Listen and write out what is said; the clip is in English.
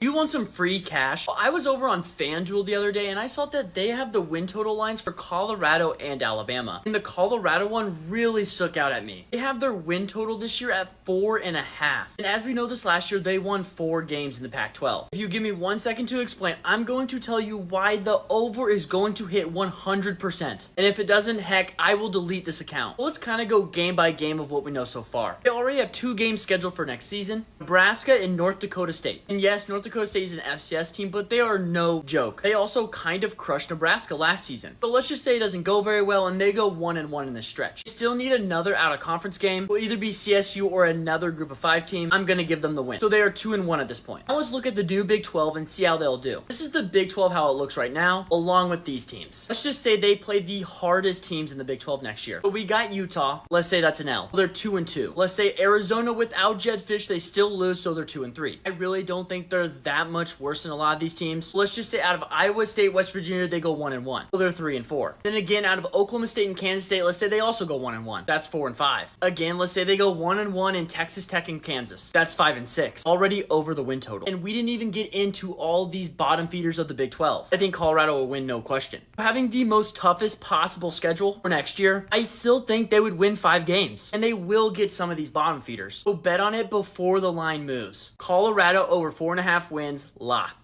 You want some free cash? Well, I was over on FanDuel the other day and I saw that they have the win total lines for Colorado and Alabama. And the Colorado one really stuck out at me. They have their win total this year at 4.5. And as we know this last year, they won 4 games in the Pac-12. If you give me 1 second to explain, I'm going to tell you why the over is going to hit 100%. And if it doesn't, heck, I will delete this account. Well, let's kind of go game by game of what we know so far. They already have 2 games scheduled for next season. Nebraska and North Dakota State. And yes, North Dakota State is an FCS team, but they are no joke. They also kind of crushed Nebraska last season. But let's just say it doesn't go very well and they go 1-1 in this stretch. They still need another out-of-conference game. Will either be CSU or another group of 5 team. I'm going to give them the win. So they are 2-1 at this point. Now let's look at the new Big 12 and see how they'll do. This is the Big 12 how it looks right now, along with these teams. Let's just say they play the hardest teams in the Big 12 next year. But we got Utah. Let's say that's an L. Well, they're 2-2. Let's say Arizona without Jed Fish, they still lose, so they're 2-3. I really don't think they're that much worse than a lot of these teams. Let's just say out of Iowa State, West Virginia, they go 1-1. So they're 3-4. Then again, out of Oklahoma State and Kansas State, let's say they also go 1-1. That's 4-5. Again, let's say they go 1-1 in Texas Tech and Kansas. That's 5-6. Already over the win total. And we didn't even get into all these bottom feeders of the Big 12. I think Colorado will win, no question. Having the most toughest possible schedule for next year, I still think they would win 5 games. And they will get some of these bottom feeders. So bet on it before the line moves. Colorado over 4.5 wins, lock.